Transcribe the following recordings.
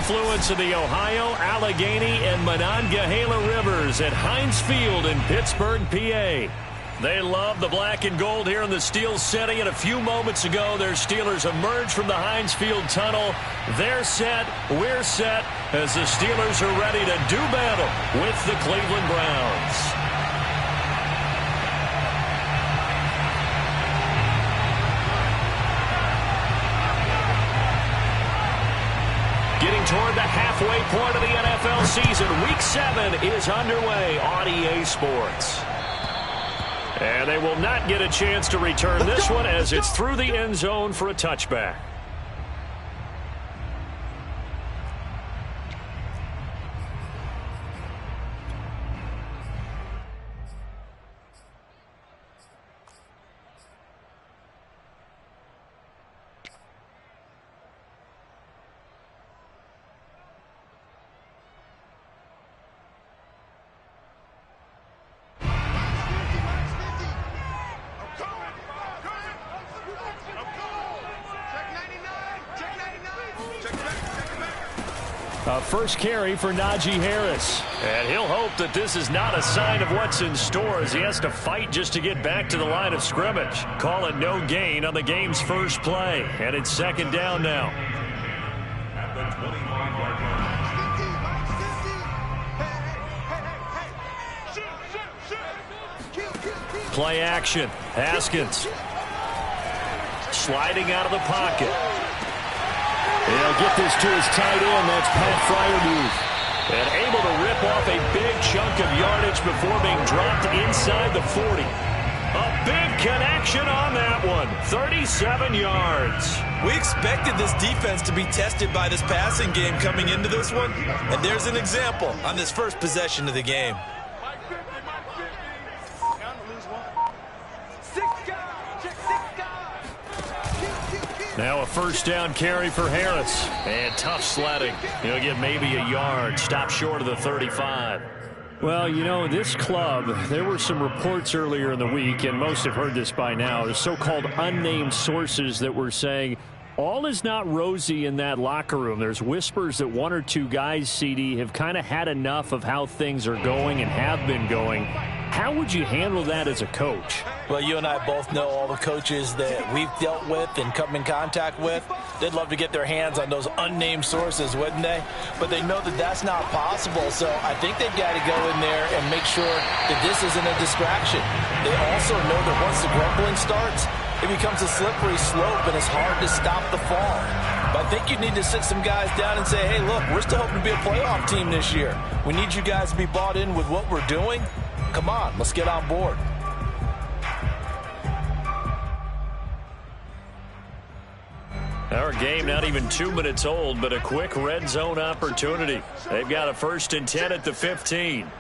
confluence of the Ohio, Allegheny, and Monongahela rivers at Heinz Field in Pittsburgh, PA. They love the black and gold here in the Steel City, and a few moments ago, their Steelers emerged from the Heinz Field tunnel. They're set, we're set, as the Steelers are ready to do battle with the Cleveland Browns. Getting toward the halfway point of the NFL season, Week 7 is underway on EA Sports. And they will not get a chance to return this one as it's through the end zone for a touchback. First carry for Najee Harris. And he'll hope that this is not a sign of what's in store as he has to fight just to get back to the line of scrimmage. Call it no gain on the game's first play. And it's second down now. Play action. Haskins. Sliding out of the pocket. He'll get this to his tight end. That's Pat Freiermuth. And able to rip off a big chunk of yardage before being dropped inside the 40. A big connection on that one. 37 yards. We expected this defense to be tested by this passing game coming into this one. And there's an example on this first possession of the game. Now a first down carry for Harris. And tough sledding. He'll get maybe a yard. Stop short of the 35. Well, you know, this club, there were some reports earlier in the week, and most have heard this by now, the so-called unnamed sources that were saying all is not rosy in that locker room. There's whispers that one or two guys, CD, have kind of had enough of how things are going and have been going. How would you handle that as a coach? Well, you and I both know all the coaches that we've dealt with and come in contact with. They'd love to get their hands on those unnamed sources, wouldn't they? But they know that that's not possible, so I think they've got to go in there and make sure that this isn't a distraction. They also know that once the grumbling starts, it becomes a slippery slope and it's hard to stop the fall. But I think you need to sit some guys down and say, hey, look, we're still hoping to be a playoff team this year. We need you guys to be bought in with what we're doing. Come on, let's get on board. Our game not even 2 minutes old, but a quick red zone opportunity. They've got a 1st and 10 at the 15.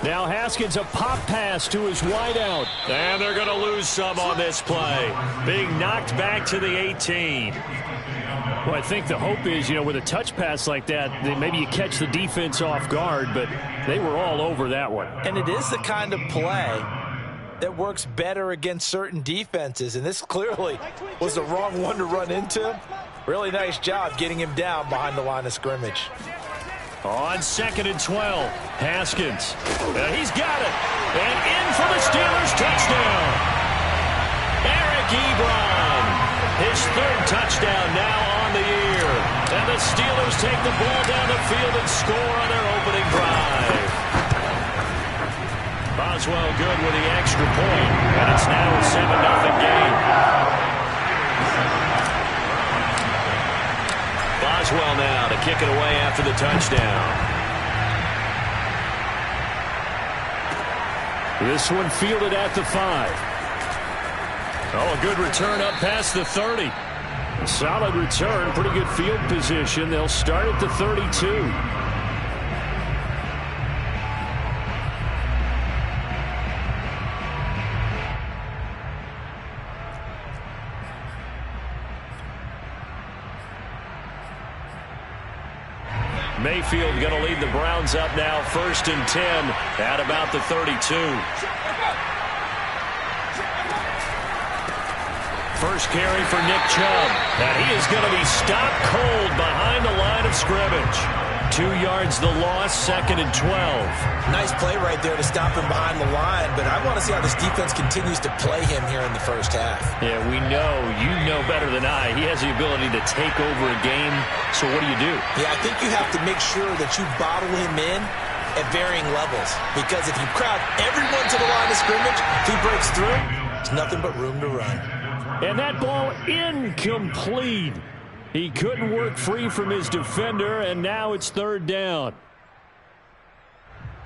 Now Haskins, a pop pass to his wideout. And they're going to lose some on this play. Being knocked back to the 18. Well, I think the hope is, you know, with a touch pass like that, maybe you catch the defense off guard, but they were all over that one. And it is the kind of play that works better against certain defenses, and this clearly was the wrong one to run into. Really nice job getting him down behind the line of scrimmage. On 2nd and 12, Haskins. He's got it. And in for the Steelers touchdown. Eric Ebron. His 3rd touchdown now on the year. And the Steelers take the ball down the field and score on their opening drive. Boswell good with the extra point. And it's now a 7-0 game. Boswell now to kick it away after the touchdown. This one fielded at the 5. Oh, a good return up past the 30. Solid return, pretty good field position. They'll start at the 32. Mayfield going to lead the Browns up now, 1st and 10 at about the 32. First carry for Nick Chubb. And he is going to be stopped cold behind the line of scrimmage. 2 yards the loss, 2nd and 12. Nice play right there to stop him behind the line, but I want to see how this defense continues to play him here in the first half. Yeah, we know, you know better than I, he has the ability to take over a game, so what do you do? Yeah, I think you have to make sure that you bottle him in at varying levels, because if you crowd everyone to the line of scrimmage, if he breaks through, there's nothing but room to run. And that ball incomplete. He couldn't work free from his defender, and now it's 3rd down.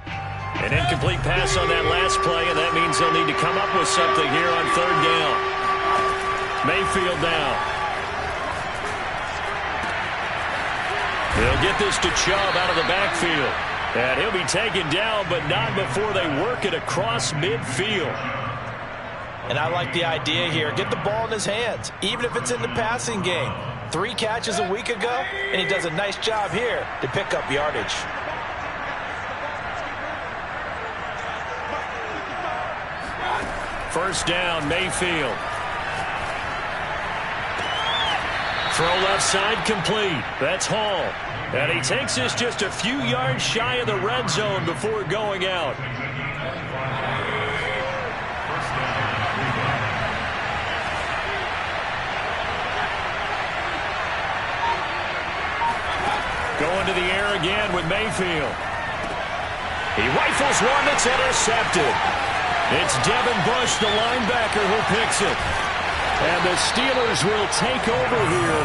An incomplete pass on that last play, and that means they'll need to come up with something here on 3rd down. Mayfield down. They'll get this to Chubb out of the backfield. And he'll be taken down, but not before they work it across midfield. And I like the idea here. Get the ball in his hands, even if it's in the passing game. 3 catches a week ago, and he does a nice job here to pick up yardage. First down, Mayfield. Throw left side complete. That's Hall. And he takes this just a few yards shy of the red zone before going out. Going to the air again with Mayfield. He rifles one that's intercepted. It's Devin Bush, the linebacker, who picks it. And the Steelers will take over here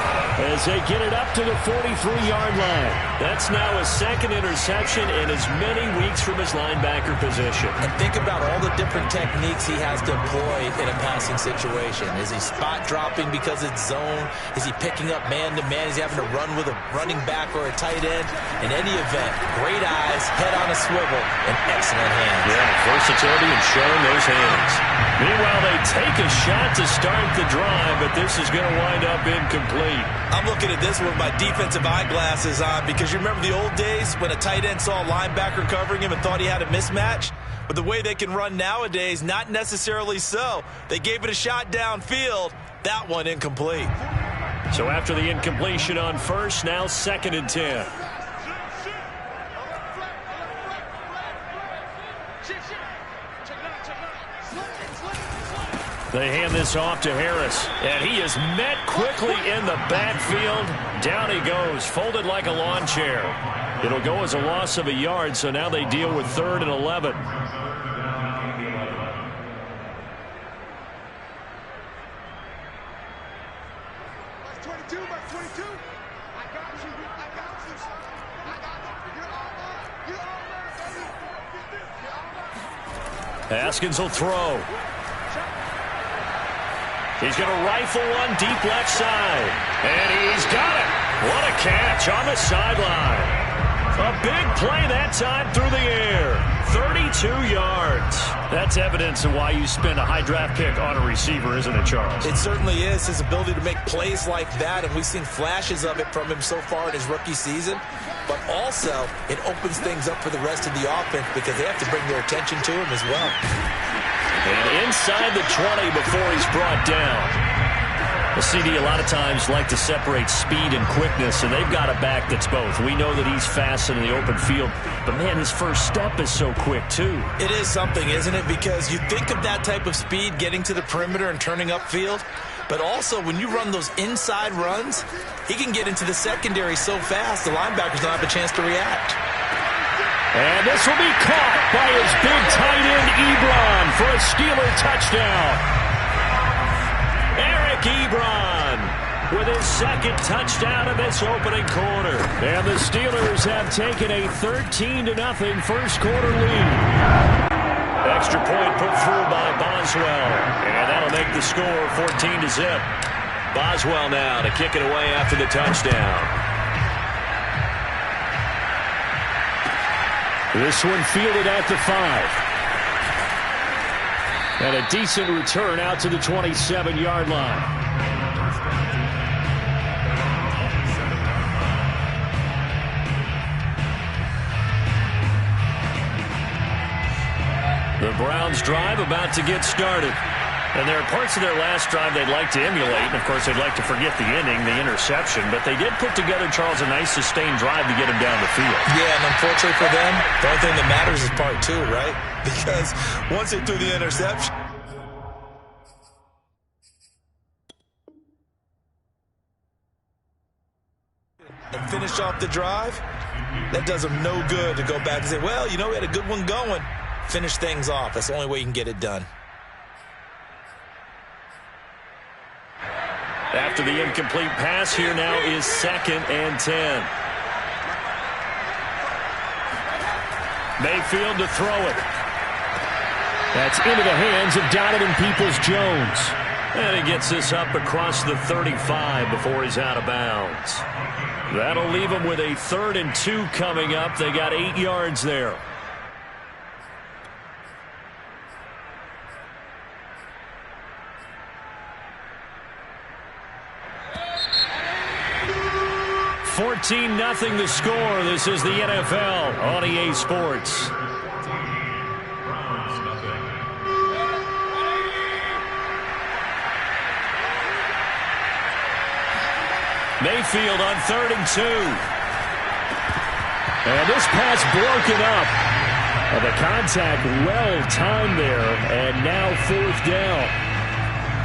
as they get it up to the 43-yard line. That's now a 2nd interception in as many weeks from his linebacker position. And think about all the different techniques he has to employ in a passing situation. Is he spot dropping because it's zone? Is he picking up man-to-man? Is he having to run with a running back or a tight end? In any event, great eyes, head on a swivel, and excellent hands. Yeah, versatility and showing those hands. Meanwhile, they take a shot to start the drive, but this is going to wind up incomplete. I'm looking at this with my defensive eyeglasses on because you remember the old days when a tight end saw a linebacker covering him and thought he had a mismatch? But the way they can run nowadays, not necessarily so. They gave it a shot downfield. That one incomplete. So after the incompletion on first, now 2nd and 10. They hand this off to Harris, and he is met quickly in the backfield. Down he goes, folded like a lawn chair. It'll go as a loss of a yard, so now they deal with 3rd and 11. Haskins will throw. He's going to rifle one deep left side. And he's got it. What a catch on the sideline. A big play that time through the air. 32 yards. That's evidence of why you spend a high draft pick on a receiver, isn't it, Charles? It certainly is. His ability to make plays like that, and we've seen flashes of it from him so far in his rookie season. But also, it opens things up for the rest of the offense because they have to bring their attention to him as well. And inside the 20 before he's brought down. The CD a lot of times like to separate speed and quickness, and they've got a back that's both. We know that he's fast in the open field, but, man, his first step is so quick, too. It is something, isn't it? Because you think of that type of speed getting to the perimeter and turning upfield, but also when you run those inside runs, he can get into the secondary so fast the linebackers don't have a chance to react. And this will be caught by his big tight end, Ebron, for a Steeler touchdown. Eric Ebron with his 2nd touchdown of this opening quarter. And the Steelers have taken a 13-0 first quarter lead. Extra point put through by Boswell. And that'll make the score 14-0. Boswell now to kick it away after the touchdown. This one fielded at the 5. And a decent return out to the 27-yard line. The Browns drive about to get started. And there are parts of their last drive they'd like to emulate. And, of course, they'd like to forget the inning, the interception. But they did put together, Charles, a nice sustained drive to get him down the field. Yeah, and unfortunately for them, the only thing that matters is part two, right? Because once they threw the interception, and finish off the drive, that does them no good to go back and say, well, you know, we had a good one going. Finish things off. That's the only way you can get it done. After the incomplete pass, here now is 2nd and 10. Mayfield to throw it. That's into the hands of Donovan Peoples-Jones. And he gets this up across the 35 before he's out of bounds. That'll leave him with a 3rd and 2 coming up. They got 8 yards there. (14-0) the score. This is the NFL on EA Sports. Mayfield on 3rd and 2. And this pass broken up. The contact well timed there, and now 4th down.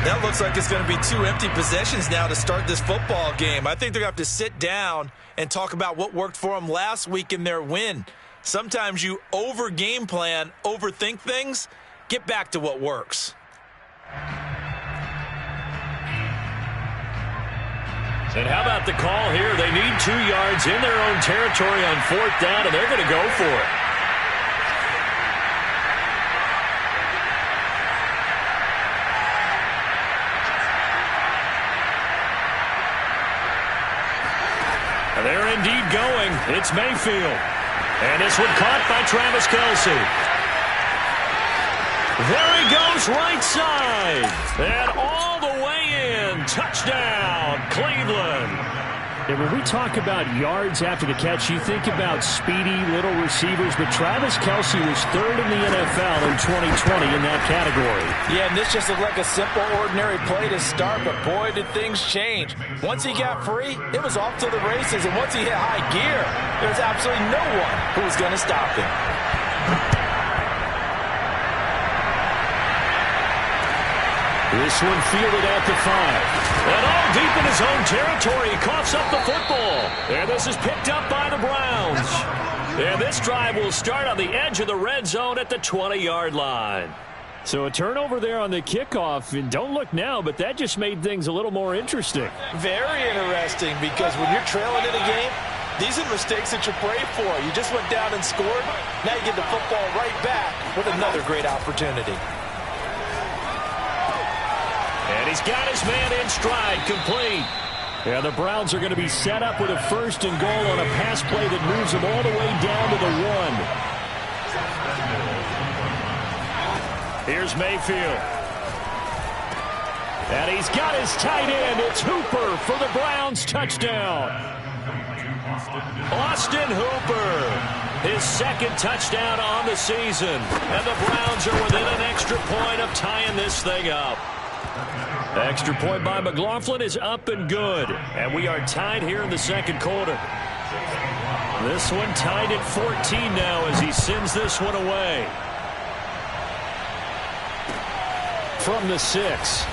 That looks like it's going to be 2 empty possessions now to start this football game. I think they're going to have to sit down and talk about what worked for them last week in their win. Sometimes you over-game plan, overthink things. Get back to what works. And how about the call here? They need 2 yards in their own territory on 4th down, and they're going to go for it. They're indeed going. It's Mayfield. And this one caught by Travis Kelce. There he goes, right side. And all the way in. Touchdown, Cleveland. And when we talk about yards after the catch, you think about speedy little receivers, but Travis Kelce was 3rd in the NFL in 2020 in that category. Yeah, and this just looked like a simple, ordinary play to start, but boy, did things change. Once he got free, it was off to the races, and once he hit high gear, there was absolutely no one who was going to stop him. This one fielded at the 5. And all deep in his own territory, he coughs up the football. And this is picked up by the Browns. And this drive will start on the edge of the red zone at the 20-yard line. So a turnover there on the kickoff. And don't look now, but that just made things a little more interesting. Very interesting, because when you're trailing in a game, these are mistakes that you pray for. You just went down and scored. Now you get the football right back with another great opportunity. And he's got his man in stride, complete. Yeah, the Browns are going to be set up with a 1st and goal on a pass play that moves them all the way down to the 1. Here's Mayfield. And he's got his tight end. It's Hooper for the Browns touchdown. Austin Hooper, his 2nd touchdown on the season. And the Browns are within an extra point of tying this thing up. Extra point by McLaughlin is up and good. And we are tied here in the 2nd quarter. This one tied at 14 now as he sends this one away. From the 6.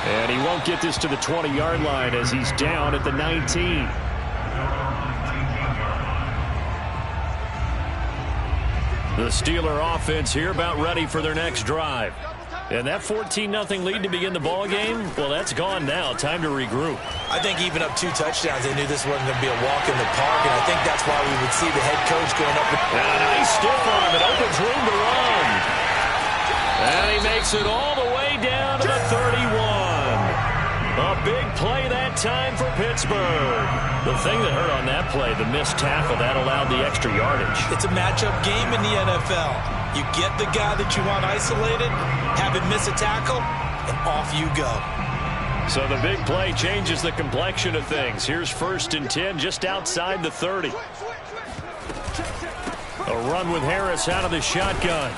And he won't get this to the 20-yard line as he's down at the 19. The Steeler offense here about ready for their next drive. And that 14-0 lead to begin the ball game, well, that's gone now. Time to regroup. I think even up 2 touchdowns, they knew this wasn't going to be a walk in the park, and I think that's why we would see the head coach going up. And a nice stiff arm. It opens room to run. And he makes it all the way down to the 31. A big play that time for Pittsburgh. The thing that hurt on that play, the missed tackle, that allowed the extra yardage. It's a matchup game in the NFL. You get the guy that you want isolated, have him miss a tackle, and off you go. So the big play changes the complexion of things. Here's 1st and 10 just outside the 30. A run with Harris out of the shotgun.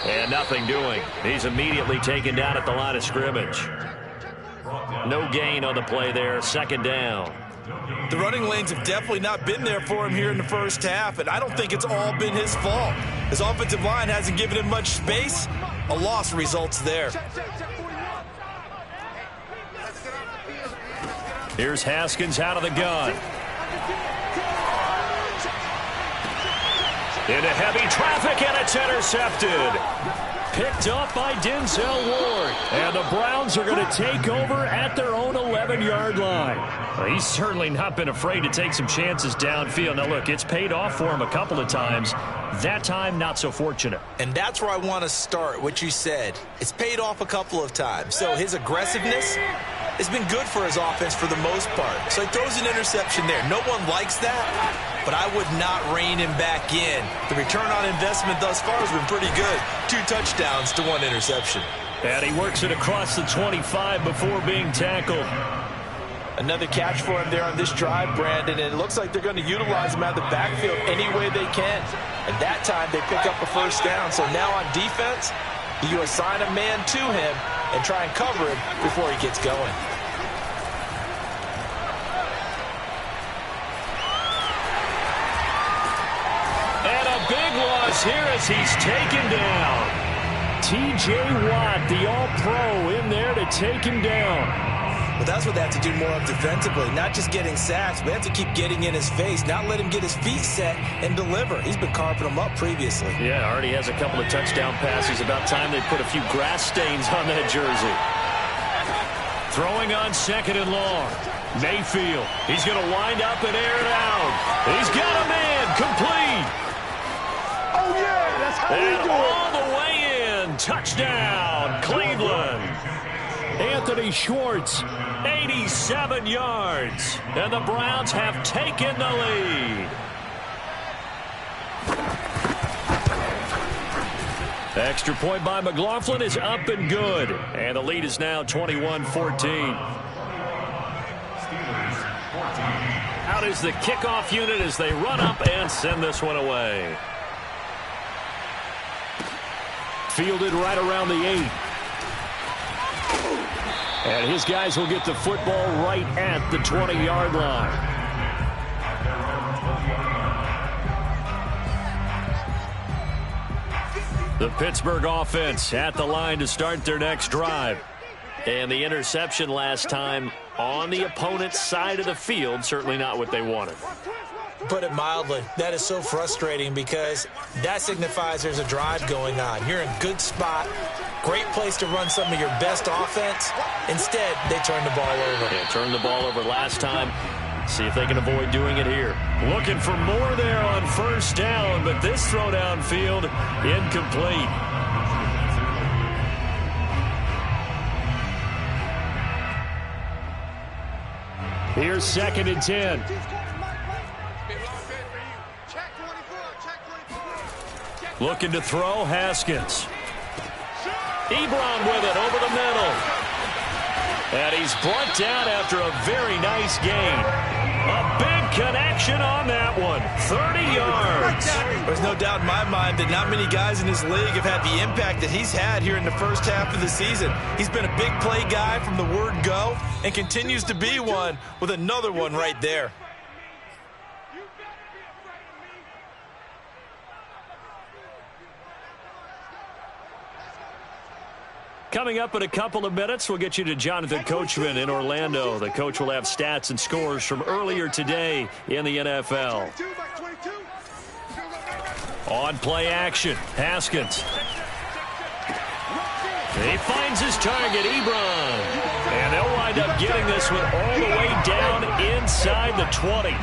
And nothing doing. He's immediately taken down at the line of scrimmage. No gain on the play there. Second down. The running lanes have definitely not been there for him here in the first half, and I don't think it's all been his fault. His offensive line hasn't given him much space. A loss results there. Here's Haskins out of the gun. Into heavy traffic, and it's intercepted. Picked up by Denzel Ward. And the Browns are going to take over at their own 11-yard line. Well, he's certainly not been afraid to take some chances downfield. Now, look, it's paid off for him a couple of times. That time, not so fortunate. And that's where I want to start, what you said. It's paid off a couple of times. So his aggressiveness has been good for his offense for the most part. So he throws an interception there. No one likes that, but I would not rein him back in. The return on investment thus far has been pretty good. 2 touchdowns to 1 interception. And he works it across the 25 before being tackled. Another catch for him there on this drive, Brandon, and it looks like they're going to utilize him out of the backfield any way they can. And that time they pick up a first down. So now on defense, you assign a man to him and try and cover him before he gets going. And a big loss here as he's taken down. T.J. Watt, the all-pro, in there to take him down. Well, that's what they have to do more of defensively, not just getting sacks, but they have to keep getting in his face, not let him get his feet set and deliver. He's been carving them up previously. Yeah, already has a couple of touchdown passes. About time they put a few grass stains on that jersey. Throwing on second and long. Mayfield. He's going to wind up and air it out. He's got a man complete. Oh, yeah, that's how we do it. All the way in. Touchdown, Cleveland. Anthony Schwartz, 87 yards. And the Browns have taken the lead. Extra point by McLaughlin is up and good. And the lead is now 21-14. Out is the kickoff unit as they run up and send this one away. Fielded right around the 8. And his guys will get the football right at the 20-yard line. The Pittsburgh offense at the line to start their next drive. And the interception last time on the opponent's side of the field, certainly not what they wanted. Put it mildly, that is so frustrating because that signifies there's a drive going on. You're in a good spot, great place to run some of your best offense. Instead, they turn the ball over. Yeah, turned the ball over last time. See if they can avoid doing it here. Looking for more there on first down, but this throw downfield incomplete. Here's second and 10. Looking to throw, Haskins. Ebron with it over the middle. And he's brought down after a very nice gain. A big connection on that one. 30 yards. There's no doubt in my mind that not many guys in this league have had the impact that he's had here in the first half of the season. He's been a big play guy from the word go and continues to be one with another one right there. Coming up in a couple of minutes, we'll get you to Jonathan Coachman in Orlando. The coach will have stats and scores from earlier today in the NFL. On play action, Haskins. He finds his target, Ebron. And they'll wind up getting this one all the way down inside the 20.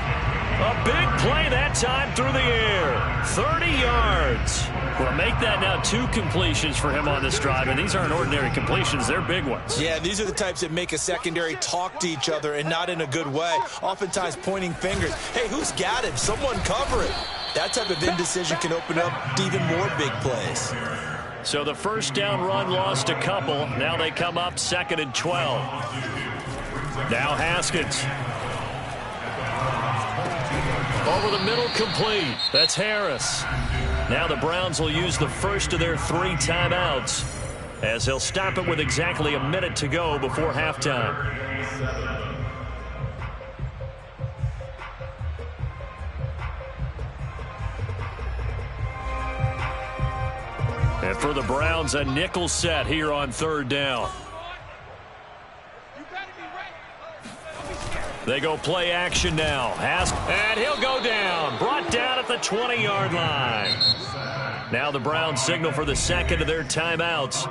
A big play that time through the air. 30 yards. Well, make that now 2 completions for him on this drive, and these aren't ordinary completions. They're big ones. Yeah, these are the types that make a secondary talk to each other and not in a good way, oftentimes pointing fingers. Hey, who's got him? Someone cover it. That type of indecision can open up to even more big plays. So the first down run lost a couple. Now they come up second and 12. Now Haskins. Over the middle, complete. That's Harris. Now the Browns will use the first of their 3 timeouts as they'll stop it with exactly a minute to go before halftime. And for the Browns, a nickel set here on 3rd down. They go play action now. And he'll go down. Brought down at the 20-yard line. Now the Browns signal for the second of their timeouts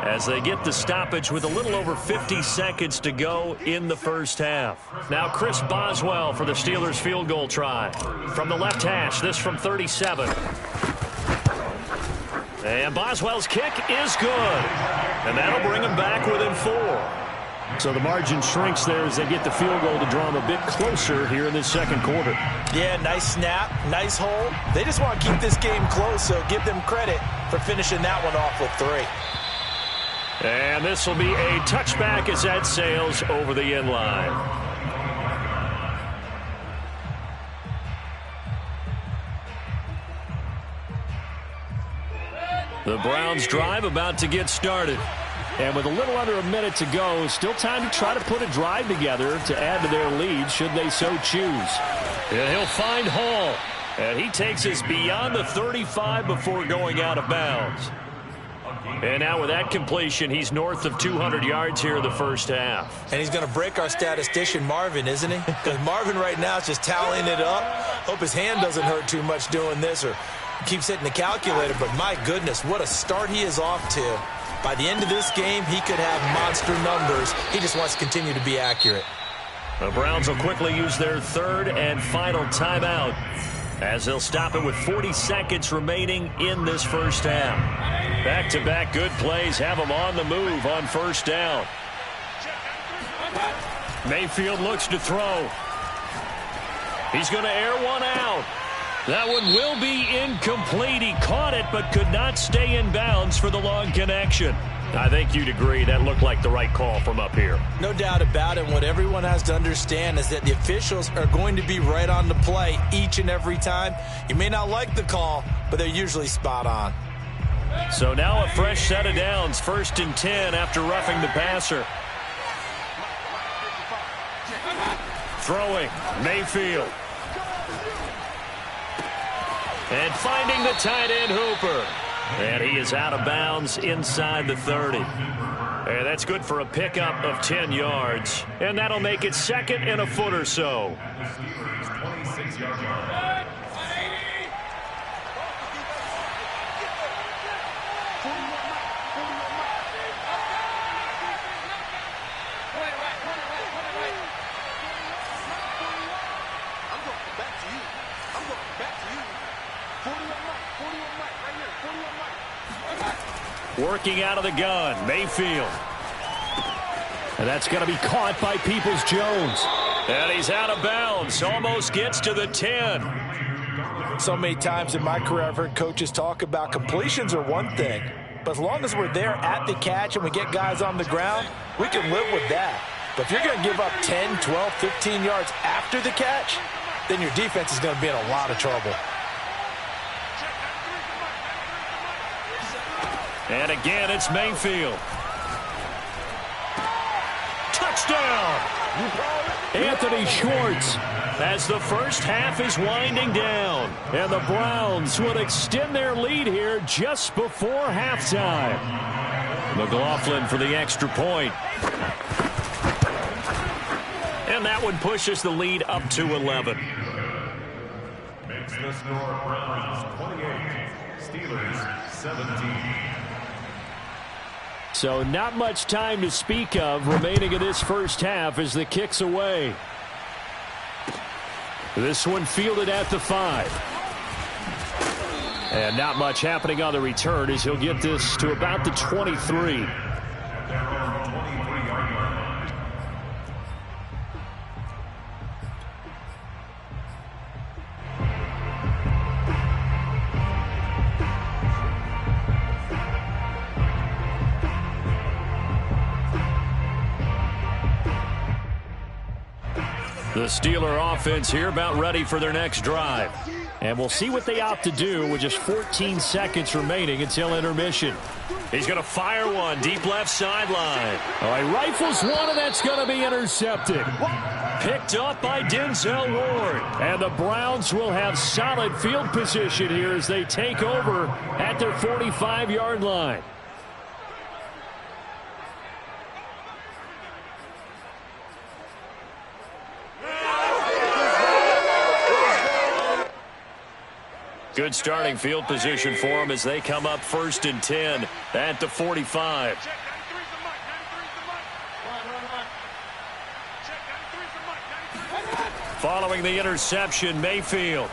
as they get the stoppage with a little over 50 seconds to go in the first half. Now Chris Boswell for the Steelers field goal try. From the left hash, this from 37. And Boswell's kick is good. And that'll bring him back within 4. So the margin shrinks there as they get the field goal to draw them a bit closer here in this second quarter. Yeah, nice snap, nice hold. They just want to keep this game close, so give them credit for finishing that one off with 3. And this will be a touchback as that sails over the end line. The Browns drive about to get started. And with a little under a minute to go, still time to try to put a drive together to add to their lead should they so choose. And he'll find Hall. And he takes us beyond the 35 before going out of bounds. And now with that completion, he's north of 200 yards here in the first half. And he's going to break our statistician Marvin, isn't he? Because Marvin right now is just tallying it up. Hope his hand doesn't hurt too much doing this or keeps hitting the calculator. But my goodness, what a start he is off to. By the end of this game, he could have monster numbers. He just wants to continue to be accurate. The Browns will quickly use their 3rd and final timeout as they'll stop it with 40 seconds remaining in this first half. Back-to-back good plays have them on the move on 1st down. Mayfield looks to throw. He's going to air one out. That one will be incomplete. He caught it but could not stay in bounds for the long connection. I think you'd agree that looked like the right call from up here. No doubt about it. What everyone has to understand is that the officials are going to be right on the play each and every time. You may not like the call, but they're usually spot on. So now a fresh set of downs, 1st and 10 after roughing the passer. Throwing, Mayfield. And finding the tight end Hooper. And he is out of bounds inside the 30. And that's good for a pickup of 10 yards. And that'll make it 2nd and a foot or so. Working out of the gun, Mayfield. And that's going to be caught by Peoples-Jones. And he's out of bounds, almost gets to the 10. So many times in my career I've heard coaches talk about completions are one thing. But as long as we're there at the catch and we get guys on the ground, we can live with that. But if you're going to give up 10, 12, 15 yards after the catch, then your defense is going to be in a lot of trouble. And again, it's Mayfield. Touchdown! Anthony Schwartz as the first half is winding down. And the Browns will extend their lead here just before halftime. McLaughlin for the extra point. And that one pushes the lead up to 11. Makes the score Browns 28, Steelers 17. So not much time to speak of remaining in this first half as the kick's away. This one fielded at the 5. And not much happening on the return as he'll get this to about the 23. The Steeler offense here about ready for their next drive. And we'll see what they opt to do with just 14 seconds remaining until intermission. He's going to fire one deep left sideline. Oh, he rifles one, and that's going to be intercepted. Picked up by Denzel Ward. And the Browns will have solid field position here as they take over at their 45-yard line. Good starting field position for them as they come up 1st and 10 at the 45. Following the interception, Mayfield.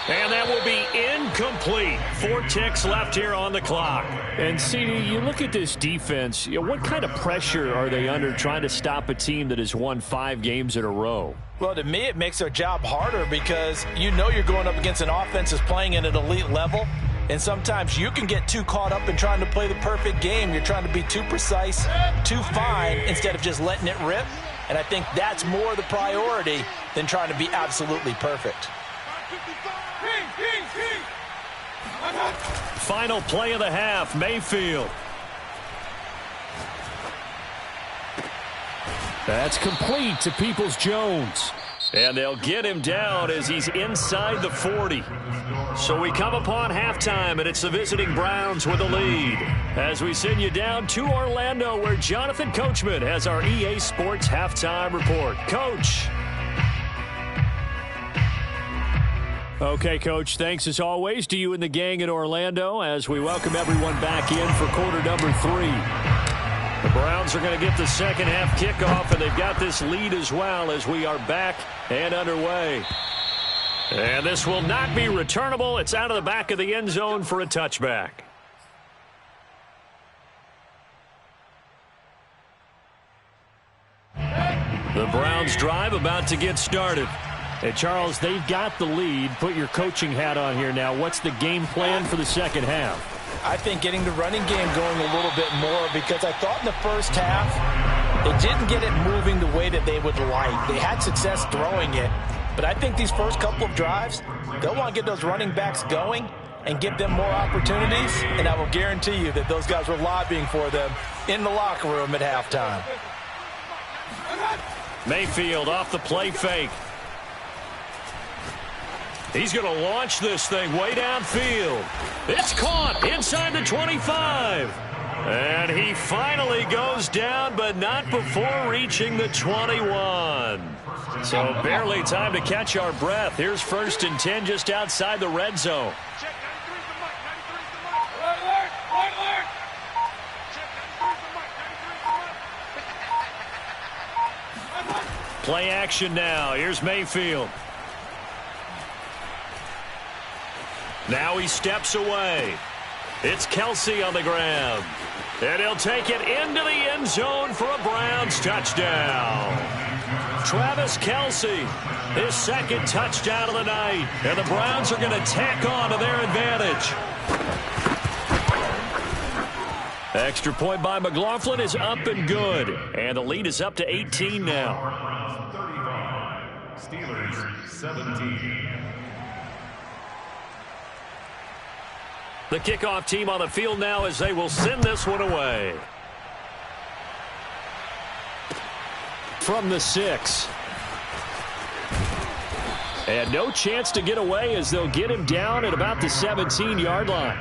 And that will be incomplete. 4 ticks left here on the clock. And, CD, you look at this defense, what kind of pressure are they under trying to stop a team that has won 5 games in a row? Well, to me, it makes their job harder because you know you're going up against an offense that's playing at an elite level. And sometimes you can get too caught up in trying to play the perfect game. You're trying to be too precise, too fine, instead of just letting it rip. And I think that's more the priority than trying to be absolutely perfect. Final play of the half, Mayfield. That's complete to Peoples-Jones. And they'll get him down as he's inside the 40. So we come upon halftime, and it's the visiting Browns with the lead. As we send you down to Orlando, where Jonathan Coachman has our EA Sports halftime report. Coach. Okay, Coach, thanks as always to you and the gang in Orlando as we welcome everyone back in for quarter number 3. The Browns are going to get the second half kickoff, and they've got this lead as well as we are back and underway. And this will not be returnable. It's out of the back of the end zone for a touchback. The Browns drive about to get started. Hey, Charles, they've got the lead. Put your coaching hat on here now. What's the game plan for the second half? I think getting the running game going a little bit more because I thought in the first half they didn't get it moving the way that they would like. They had success throwing it, but I think these first couple of drives, they'll want to get those running backs going and give them more opportunities, and I will guarantee you that those guys were lobbying for them in the locker room at halftime. Mayfield off the play fake. He's going to launch this thing way downfield. It's caught inside the 25. And he finally goes down, but not before reaching the 21. So barely time to catch our breath. Here's 1st and 10 just outside the red zone. Play action now. Here's Mayfield. Now he steps away. It's Kelce on the ground. And he'll take it into the end zone for a Browns touchdown. Travis Kelce, his second touchdown of the night. And the Browns are going to tack on to their advantage. Extra point by McLaughlin is up and good. And the lead is up to 18 now. 35, Steelers 17. The kickoff team on the field now as they will send this one away. From the 6. And no chance to get away as they'll get him down at about the 17-yard line.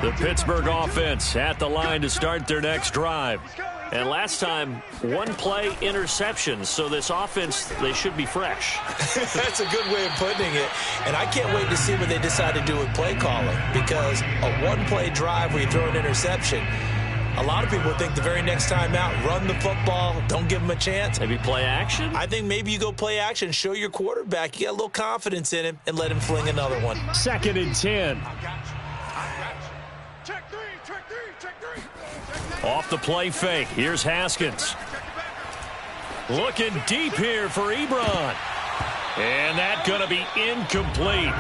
The Pittsburgh offense at the line to start their next drive. And last time, one play interception. So this offense, they should be fresh. That's a good way of putting it. And I can't wait to see what they decide to do with play calling. Because a one-play drive where you throw an interception, a lot of people think the very next time out, run the football, don't give them a chance. Maybe play action? I think maybe you go play action, show your quarterback, you got a little confidence in him, and let him fling another one. 2nd and 10. Off the play fake. Here's Haskins. Looking deep here for Ebron. And that's going to be incomplete.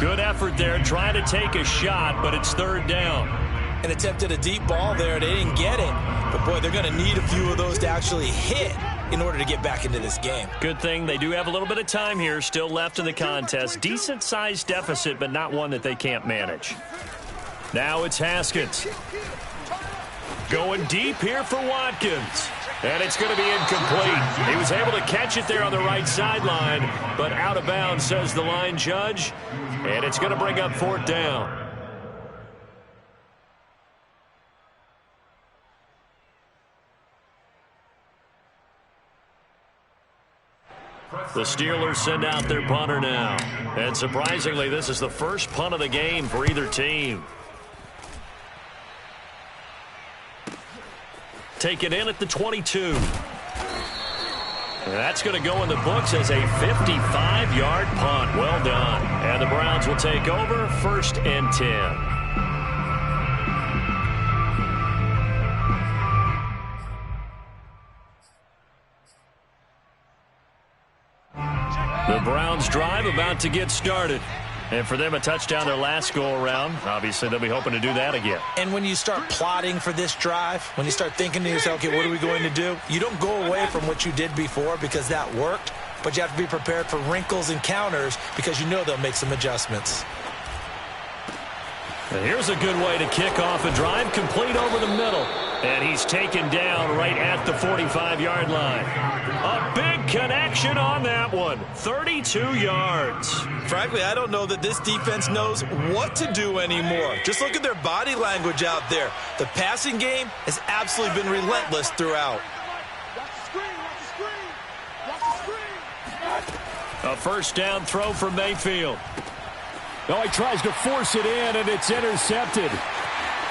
Good effort there, trying to take a shot, but it's third down. And attempted a deep ball there. They didn't get it. But, boy, they're going to need a few of those to actually hit in order to get back into this game. Good thing they do have a little bit of time here still left in the contest. Decent-sized deficit, but not one that they can't manage. Now it's Haskins. Going deep here for Watkins. And it's going to be incomplete. He was able to catch it there on the right sideline, but out of bounds, says the line judge. And it's going to bring up fourth down. The Steelers send out their punter now. And surprisingly, this is the first punt of the game for either team. Take it in at the 22. And that's going to go in the books as a 55-yard punt. Well done. And the Browns will take over, 1st and 10. The Browns drive about to get started. And for them, a touchdown their last go-around. Obviously, they'll be hoping to do that again. And when you start plotting for this drive, when you start thinking to yourself, okay, what are we going to do? You don't go away from what you did before because that worked, but you have to be prepared for wrinkles and counters because you know they'll make some adjustments. And here's a good way to kick off a drive, complete over the middle. And he's taken down right at the 45-yard line. A big connection on that one. 32 yards. Frankly, I don't know that this defense knows what to do anymore. Just look at their body language out there. The passing game has absolutely been relentless throughout. A first down throw for Mayfield. Oh, he tries to force it in, and it's intercepted.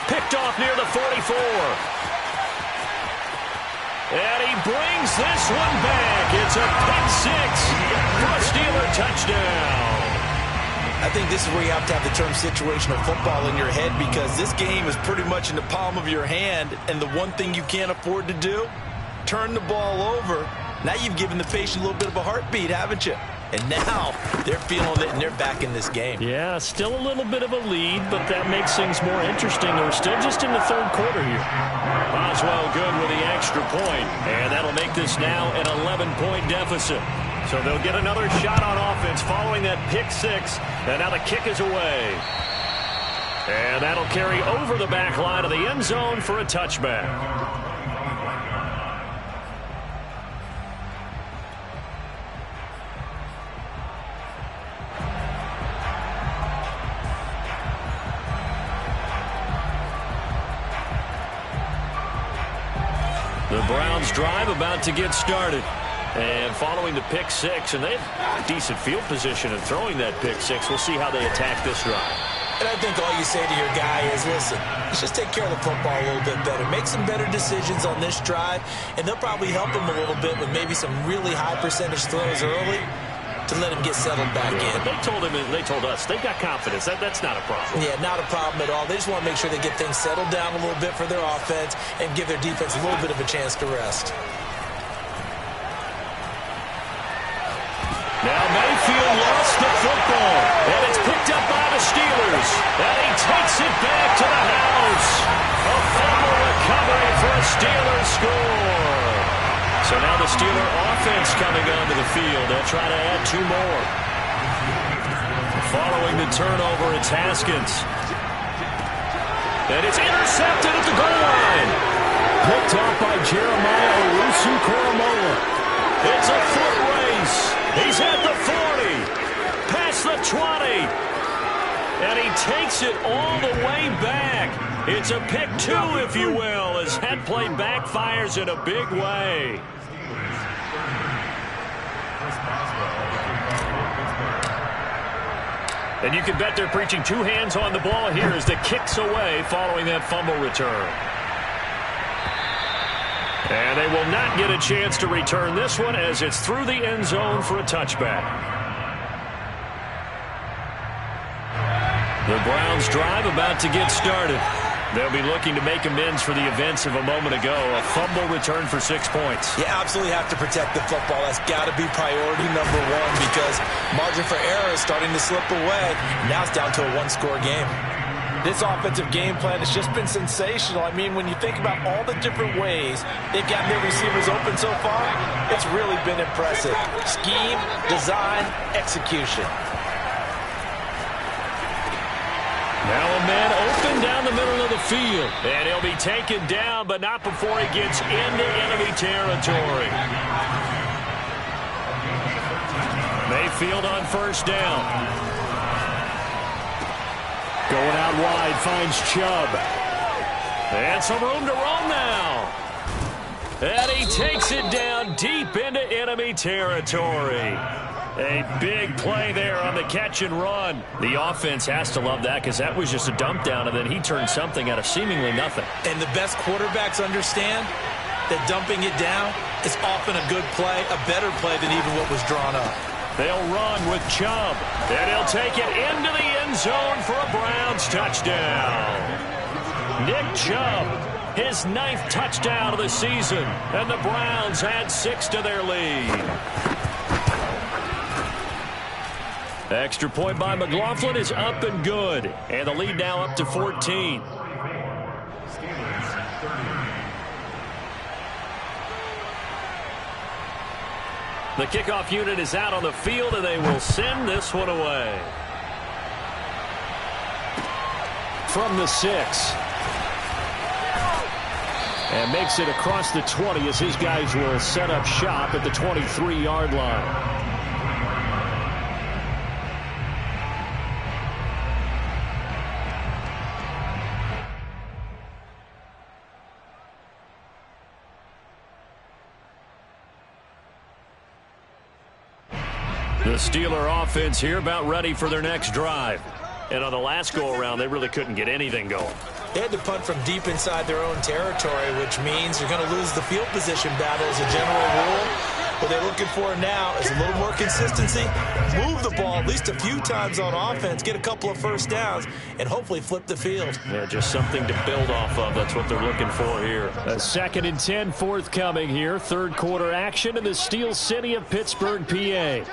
Picked off near the 44. And he brings this one back. It's a pick six for a Steeler touchdown. I think this is where you have to have the term situational football in your head because this game is pretty much in the palm of your hand, and the one thing you can't afford to do, turn the ball over. Now you've given the patient a little bit of a heartbeat, haven't you? And now they're feeling it, and they're back in this game. Yeah, still a little bit of a lead, but that makes things more interesting. We're still just in the third quarter here. Boswell good with the extra point, and that'll make this now an 11-point deficit. So they'll get another shot on offense following that pick six, and now the kick is away. And that'll carry over the back line of the end zone for a touchback. The Browns drive about to get started. And following the pick six, and they have decent field position in throwing that pick six. We'll see how they attack this drive. And I think all you say to your guy is, listen, let's just take care of the football a little bit better. Make some better decisions on this drive, and they'll probably help him a little bit with maybe some really high percentage throws early to let him get settled back in. They told him, and they told us, they've got confidence. That's not a problem. Yeah, not a problem at all. They just want to make sure they get things settled down a little bit for their offense and give their defense a little bit of a chance to rest. Now Mayfield lost the football, and it's picked up by the Steelers. And he takes it back to the house. A fumble recovery for a Steelers score. So now the Steeler offense coming onto the field. They'll try to add two more. Following the turnover, it's Haskins. And it's intercepted at the goal line. Picked off by Jeremiah Owusu-Koramoah. It's a foot race. He's at the 40. Past the 20. And he takes it all the way back. It's a pick two, if you will, as that play backfires in a big way. And you can bet they're preaching two hands on the ball here as the kick's away following that fumble return. And they will not get a chance to return this one as it's through the end zone for a touchback. The Browns drive about to get started. They'll be looking to make amends for the events of a moment ago. A fumble return for 6 points. You absolutely have to protect the football. That's got to be priority number one because margin for error is starting to slip away. Now it's down to a one-score game. This offensive game plan has just been sensational. I mean, when you think about all the different ways they've gotten their receivers open so far, it's really been impressive. Scheme, design, execution. Now a man open down the middle of the field. And he'll be taken down, but not before he gets into enemy territory. Mayfield on first down. Going out wide, finds Chubb. And some room to roam now. And he takes it down deep into enemy territory. A big play there on the catch and run. The offense has to love that because that was just a dump down, and then he turned something out of seemingly nothing. And the best quarterbacks understand that dumping it down is often a good play, a better play than even what was drawn up. They'll run with Chubb, and he'll take it into the end zone for a Browns touchdown. Nick Chubb, his 9th touchdown of the season, and the Browns add 6 to their lead. Extra point by McLaughlin is up and good, and the lead now up to 14. The kickoff unit is out on the field, and they will send this one away. From the 6. And makes it across the 20 as his guys will set up shop at the 23-yard line. The Steeler offense here about ready for their next drive. And on the last go-around, they really couldn't get anything going. They had to punt from deep inside their own territory, which means you're going to lose the field position battle as a general rule. What they're looking for now is a little more consistency, move the ball at least a few times on offense, get a couple of first downs, and hopefully flip the field. Yeah, just something to build off of. That's what they're looking for here. A 2nd and 10 forthcoming here. Third quarter action in the Steel City of Pittsburgh, PA.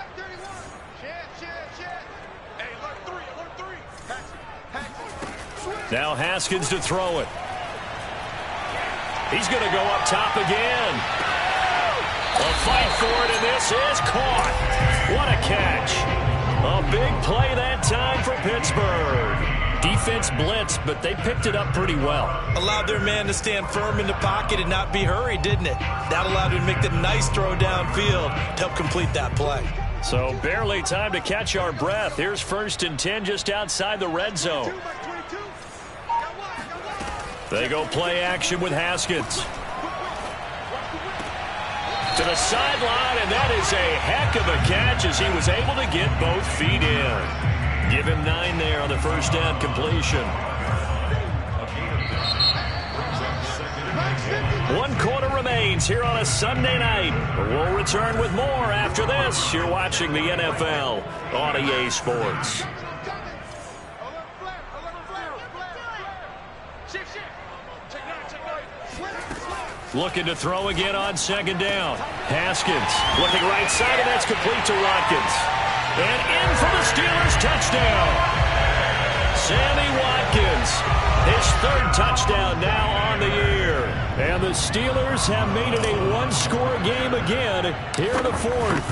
Now Haskins to throw it. He's going to go up top again. A fight for it, and this is caught. What a catch. A big play that time for Pittsburgh. Defense blitzed, but they picked it up pretty well. Allowed their man to stand firm in the pocket and not be hurried, didn't it? That allowed him to make the nice throw downfield to help complete that play. So barely time to catch our breath. Here's 1st and 10 just outside the red zone. They go play action with Haskins. To the sideline, and that is a heck of a catch as he was able to get both feet in. Give him 9 there on the first down completion. 1 quarter remains here on a Sunday night. We'll return with more after this. You're watching the NFL on EA Sports. Looking to throw again on 2nd down. Haskins looking right side, and that's complete to Watkins. And in for the Steelers touchdown. Sammy Watkins, his 3rd touchdown now on the year. And the Steelers have made it a one-score game again here in the 4th.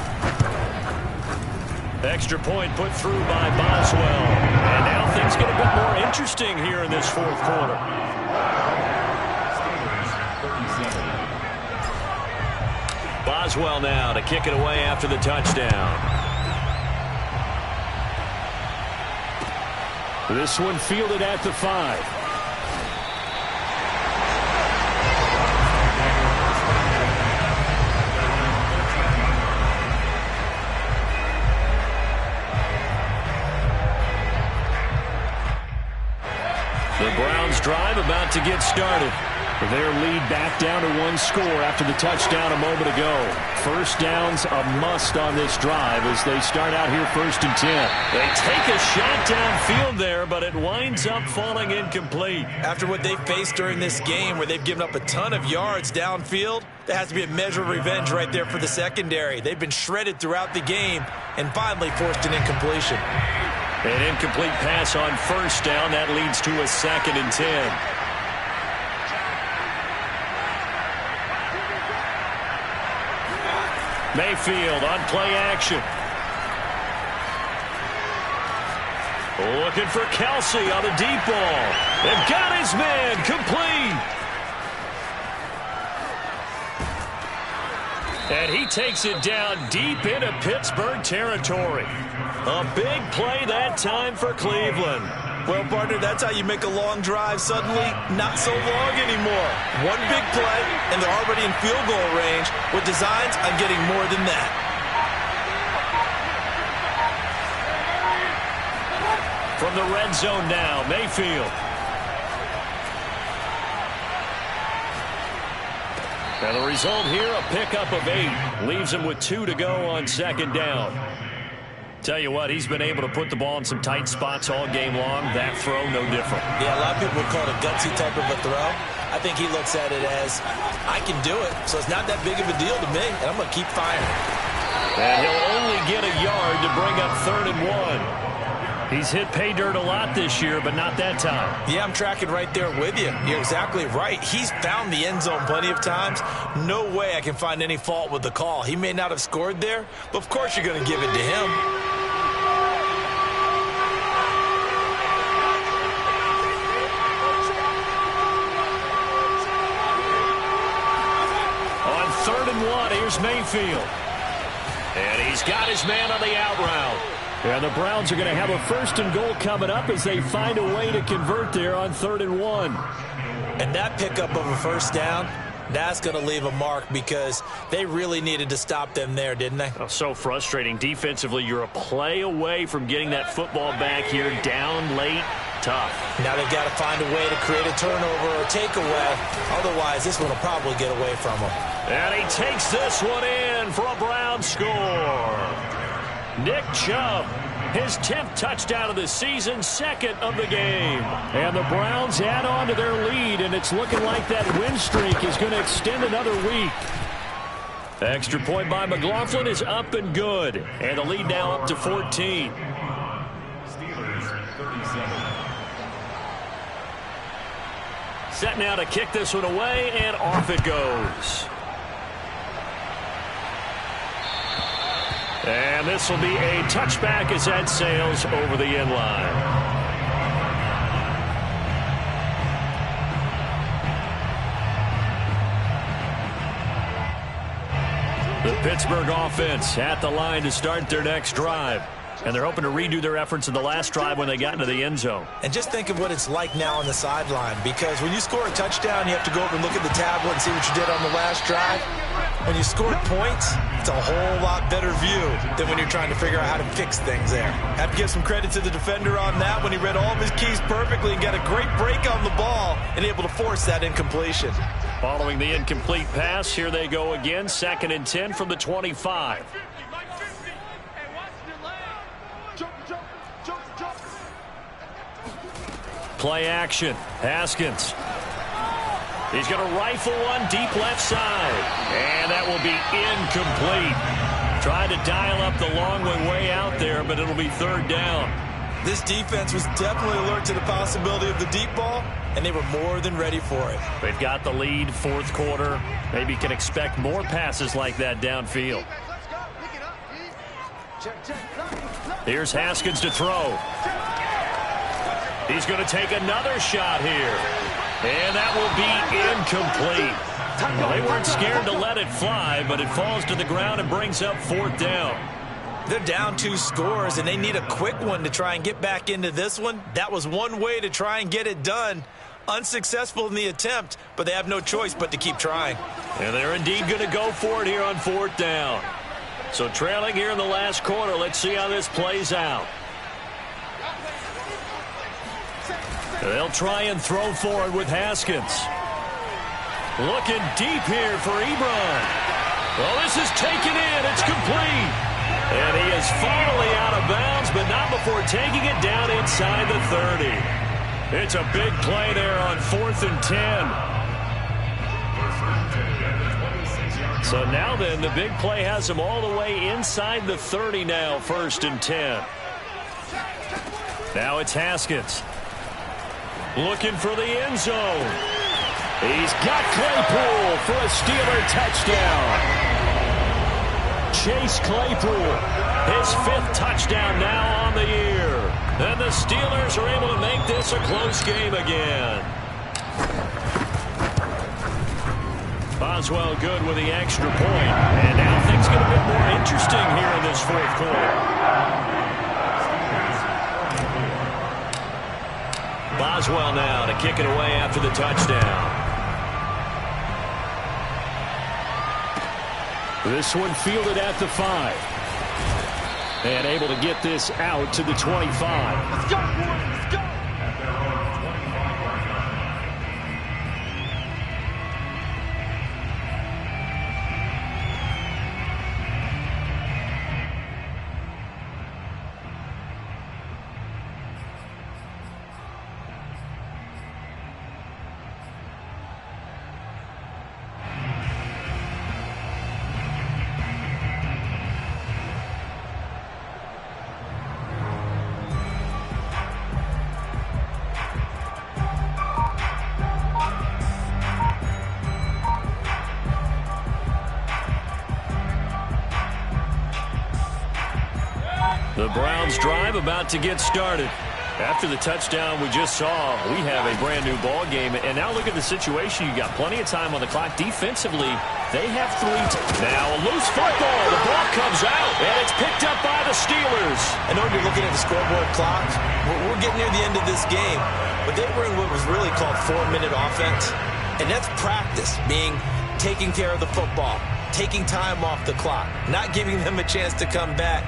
Extra point put through by Boswell. And now things get a bit more interesting here in this 4th quarter. Boswell now to kick it away after the touchdown. This one fielded at the 5. The Browns drive about to get started. Their lead back down to 1 score after the touchdown a moment ago. First down's a must on this drive as they start out here 1st and 10. They take a shot downfield there, but it winds up falling incomplete. After what they faced during this game where they've given up a ton of yards downfield, there has to be a measure of revenge right there for the secondary. They've been shredded throughout the game and finally forced an incompletion. An incomplete pass on 1st down. That leads to a 2nd and 10. Mayfield on play action. Looking for Kelsey on the deep ball. They've got his man complete. And he takes it down deep into Pittsburgh territory. A big play that time for Cleveland. Well, partner, that's how you make a long drive suddenly not so long anymore. One big play, and they're already in field goal range with designs on getting more than that. From the red zone now, Mayfield. And the result here, a pickup of 8. Leaves him with 2 to go on 2nd down. Tell you what, he's been able to put the ball in some tight spots all game long. That throw, no different. Yeah, a lot of people would call it a gutsy type of a throw. I think he looks at it as, I can do it, so it's not that big of a deal to me, and I'm going to keep firing. And he'll only get a yard to bring up 3rd and 1. He's hit pay dirt a lot this year, but not that time. Yeah, I'm tracking right there with you. You're exactly right. He's found the end zone plenty of times. No way I can find any fault with the call. He may not have scored there, but of course you're going to give it to him. On 3rd and 1, here's Mayfield. And he's got his man on the out route. And the Browns are going to have a 1st and goal coming up as they find a way to convert there on 3rd and 1. And that pickup of a 1st down, that's going to leave a mark because they really needed to stop them there, didn't they? Oh, so frustrating. Defensively, you're a play away from getting that football back here down late. Tough. Now they've got to find a way to create a turnover or takeaway. Otherwise, this one will probably get away from them. And he takes this one in for a Brown score. Nick Chubb, his 10th touchdown of the season, 2nd of the game. And the Browns add on to their lead, and it's looking like that win streak is going to extend another week. Extra point by McLaughlin is up and good. And the lead now up to 14. Steelers 37. Set now to kick this one away, and off it goes. And this will be a touchback as that sails over the end line. The Pittsburgh offense at the line to start their next drive. And they're hoping to redo their efforts in the last drive when they got into the end zone. And just think of what it's like now on the sideline, because when you score a touchdown, you have to go over and look at the tablet and see what you did on the last drive. When you scored points, it's a whole lot better view than when you're trying to figure out how to fix things there. Have to give some credit to the defender on that when he read all of his keys perfectly and got a great break on the ball and able to force that incompletion. Following the incomplete pass, here they go again, 2nd and 10 from the 25. Play action. Haskins. He's going to rifle one deep left side. And that will be incomplete. Tried to dial up the long way out there, but it'll be 3rd down. This defense was definitely alert to the possibility of the deep ball, and they were more than ready for it. They've got the lead, 4th quarter. Maybe can expect more passes like that downfield. Here's Haskins to throw. He's going to take another shot here. And that will be incomplete. Well, they weren't scared to let it fly, but it falls to the ground and brings up 4th down. They're down 2 scores, and they need a quick one to try and get back into this one. That was one way to try and get it done. Unsuccessful in the attempt, but they have no choice but to keep trying. And they're indeed going to go for it here on 4th down. So trailing here in the last quarter, let's see how this plays out. They'll try and throw forward with Haskins. Looking deep here for Ebron. Well, this is taken in. It's complete. And he is finally out of bounds, but not before taking it down inside the 30. It's a big play there on 4th and 10. So now then, the big play has him all the way inside the 30 now, 1st and 10. Now it's Haskins. Looking for the end zone. He's got Claypool for a Steeler touchdown. Chase Claypool, his 5th touchdown now on the year. And the Steelers are able to make this a close game again. Boswell good with the extra point. And now things get a bit more interesting here in this 4th quarter. Boswell now to kick it away after the touchdown. This one fielded at the 5. And able to get this out to the 25. Let's go, boys. Let's go. The Browns drive about to get started. After the touchdown we just saw, we have a brand new ball game. And now look at the situation. You got plenty of time on the clock. Defensively, they have 3. Now a loose football. The ball comes out, and it's picked up by the Steelers. I know you're looking at the scoreboard clock. We're getting near the end of this game. But they were in what was really called 4-minute offense. And that's practice, meaning taking care of the football, taking time off the clock, not giving them a chance to come back.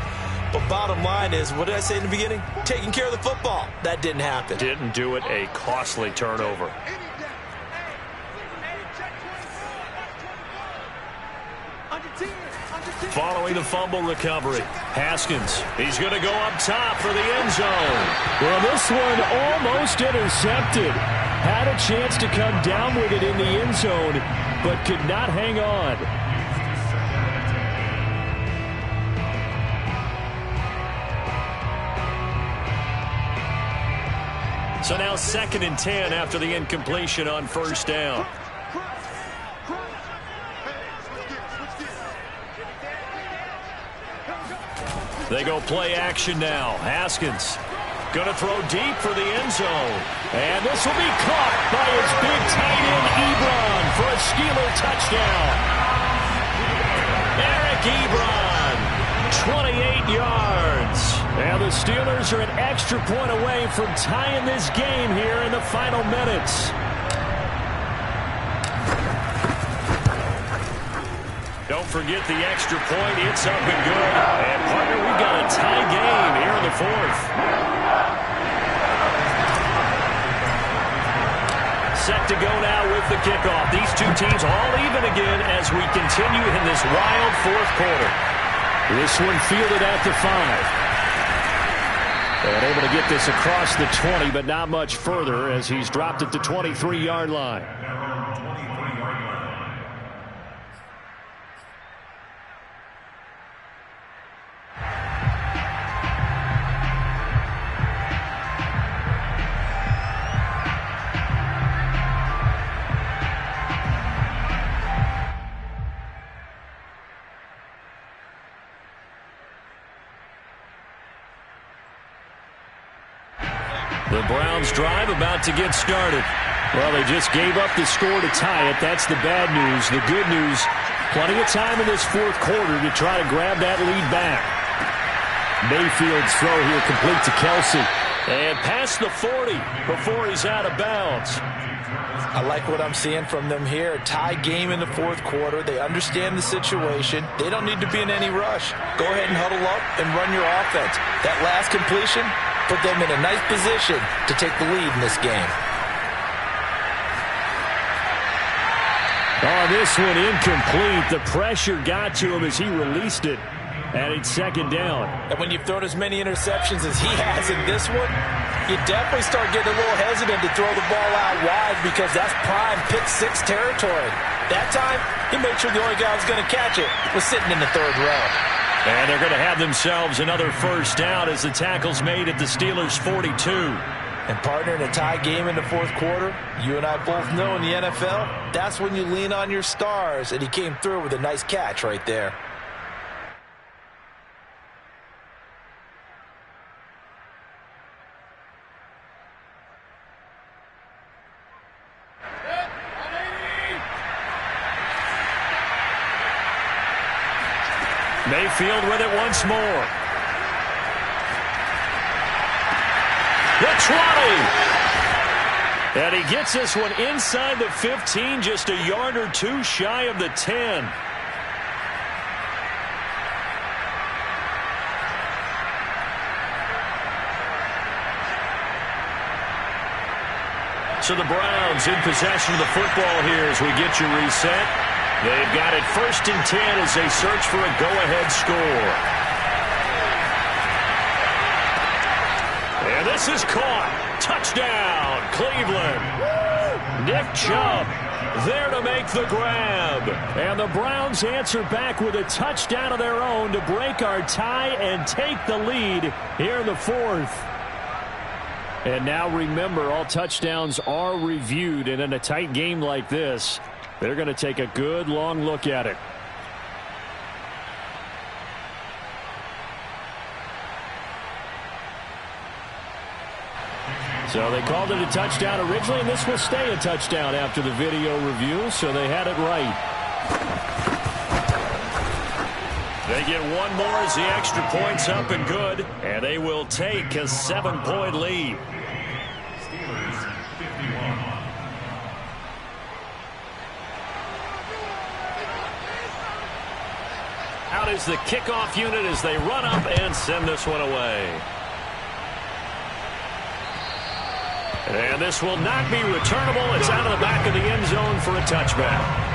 But bottom line is, what did I say in the beginning? Taking care of the football. That didn't happen. Didn't do it. A costly turnover. Following the fumble recovery, Haskins. He's going to go up top for the end zone. Well, this one almost intercepted. Had a chance to come down with it in the end zone, but could not hang on. So now 2nd and 10 after the incompletion on 1st down. They go play action now. Haskins going to throw deep for the end zone. And this will be caught by his big tight end, Ebron, for a Steeler touchdown. Eric Ebron, 28 yards. And the Steelers are an extra point away from tying this game here in the final minutes. Don't forget the extra point. It's up and good. And, partner, we've got a tie game here in the 4th. Set to go now with the kickoff. These two teams all even again as we continue in this wild 4th quarter. This one fielded at the 5. And able to get this across the 20, but not much further as he's dropped at the 23-yard line. The Browns drive about to get started. Well, they just gave up the score to tie it. That's the bad news. The good news, plenty of time in this 4th quarter to try to grab that lead back. Mayfield's throw here complete to Kelsey. And past the 40 before he's out of bounds. I like what I'm seeing from them here. A tie game in the 4th quarter. They understand the situation. They don't need to be in any rush. Go ahead and huddle up and run your offense. That last completion put them in a nice position to take the lead in this game. Oh, this one incomplete. The pressure got to him as he released it. And it's second down. And when you've thrown as many interceptions as he has in this one, you definitely start getting a little hesitant to throw the ball out wide because that's prime pick-6 territory. That time, he made sure the only guy who was going to catch it was sitting in the third row. And they're going to have themselves another first down as the tackle's made at the Steelers' 42. And partner, in a tie game in the fourth quarter, you and I both know in the NFL, that's when you lean on your stars, and he came through with a nice catch right there. Mayfield with it once more. The 20. And he gets this one inside the 15, just a yard or two shy of the 10. So the Browns in possession of the football here as we get you reset. They've got it 1st and 10 as they search for a go-ahead score. And this is caught. Touchdown, Cleveland. Nick Chubb there to make the grab. And the Browns answer back with a touchdown of their own to break our tie and take the lead here in the fourth. And now remember, all touchdowns are reviewed, and in a tight game like this, they're going to take a good long look at it. So they called it a touchdown originally, and this will stay a touchdown after the video review, so they had it right. They get one more as the extra point's up and good, and they will take a 7-point lead. Steelers 51. Out is the kickoff unit as they run up and send this one away. And this will not be returnable. It's out of the back of the end zone for a touchback.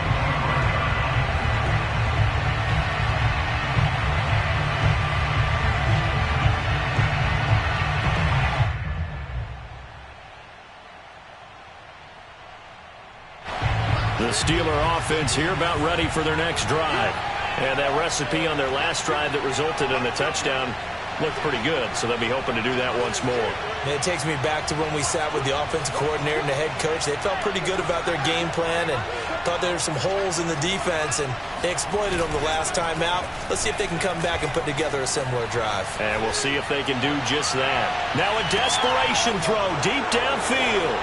The Steeler offense here about ready for their next drive. And that recipe on their last drive that resulted in a touchdown looked pretty good, so they'll be hoping to do that once more. It takes me back to when we sat with the offensive coordinator and the head coach. They felt pretty good about their game plan and thought there were some holes in the defense, and they exploited them the last time out. Let's see if they can come back and put together a similar drive. And we'll see if they can do just that. Now a desperation throw deep downfield.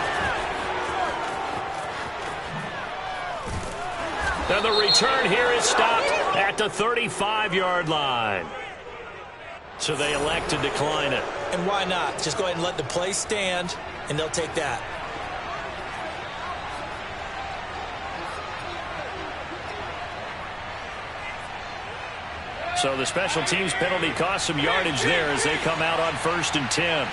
And the return here is stopped at the 35-yard line. So they elect to decline it. And why not? Just go ahead and let the play stand, and they'll take that. So the special teams penalty cost some yardage there as they come out on 1st and 10.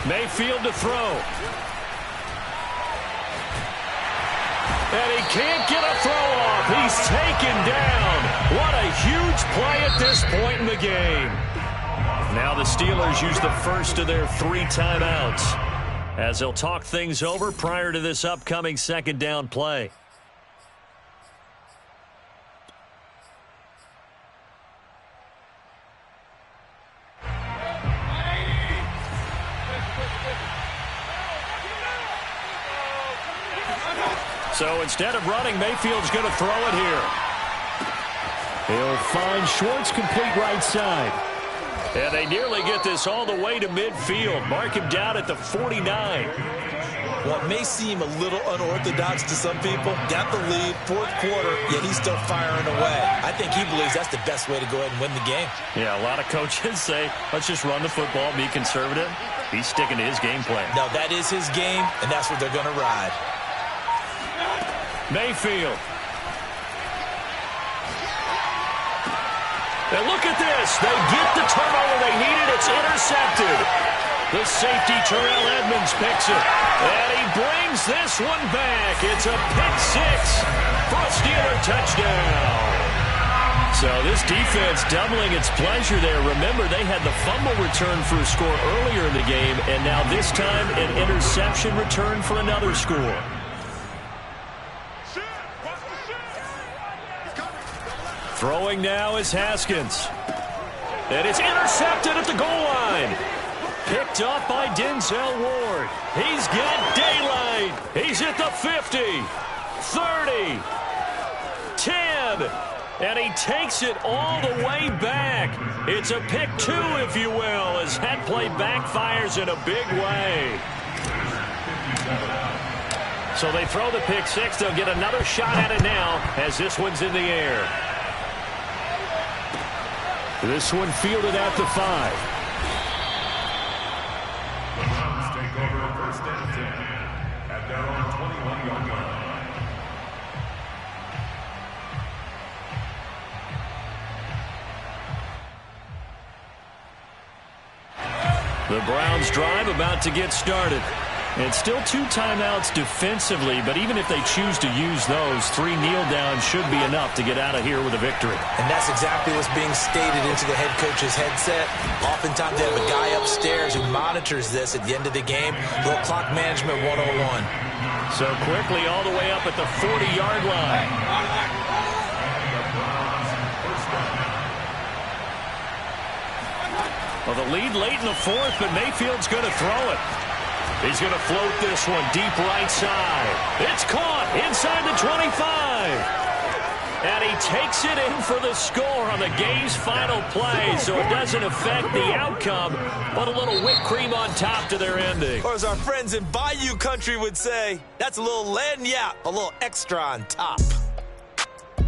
Mayfield to throw. And he can't get a throw off. He's taken down. What a huge play at this point in the game. Now the Steelers use the first of their 3 timeouts as they'll talk things over prior to this upcoming second down play. So instead of running, Mayfield's going to throw it here. He'll find Schwartz complete right side. And they nearly get this all the way to midfield. Mark him down at the 49. Well, it may seem a little unorthodox to some people. Got the lead, fourth quarter, yet he's still firing away. I think he believes that's the best way to go ahead and win the game. Yeah, a lot of coaches say, let's just run the football, be conservative. He's sticking to his game plan. No, that is his game, and that's what they're going to ride. Mayfield. And look at this. They get the turnover they needed. It's intercepted. The safety, Terrell Edmonds, picks it. And he brings this one back. It's a pick six for a Steeler touchdown. So this defense doubling its pleasure there. Remember, they had the fumble return for a score earlier in the game, and now this time an interception return for another score. Throwing now is Haskins. And it's intercepted at the goal line. Picked up by Denzel Ward. He's got daylight. He's at the 50, 30, 10. And he takes it all the way back. It's a pick two, if you will, as that play backfires in a big way. So they throw the pick six. They'll get another shot at it now as this one's in the air. This one fielded at the 5. The Browns take over first and 10 at their own 21-yard line. The Browns drive about to get started. And still 2 timeouts defensively, but even if they choose to use those, 3 kneel downs should be enough to get out of here with a victory. And that's exactly what's being stated into the head coach's headset. Oftentimes they have a guy upstairs who monitors this at the end of the game. Little clock management 101. So quickly all the way up at the 40-yard line. Well, the lead late in the 4th, but Mayfield's going to throw it. He's going to float this one deep right side. It's caught inside the 25. And he takes it in for the score on the game's final play, so it doesn't affect the outcome, but a little whipped cream on top to their ending. Or as our friends in Bayou Country would say, that's a little lagniappe, a little extra on top.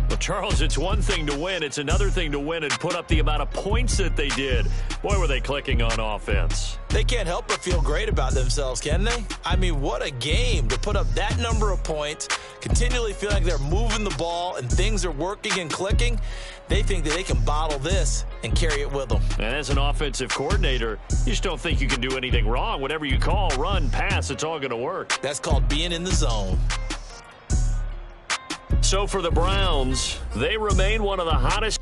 Well, Charles, it's one thing to win. It's another thing to win and put up the amount of points that they did. Boy, were they clicking on offense. They can't help but feel great about themselves, can they? I mean, what a game to put up that number of points, continually feel like they're moving the ball and things are working and clicking. They think that they can bottle this and carry it with them. And as an offensive coordinator, you just don't think you can do anything wrong. Whatever you call, run, pass, it's all going to work. That's called being in the zone. So for the Browns, they remain one of the hottest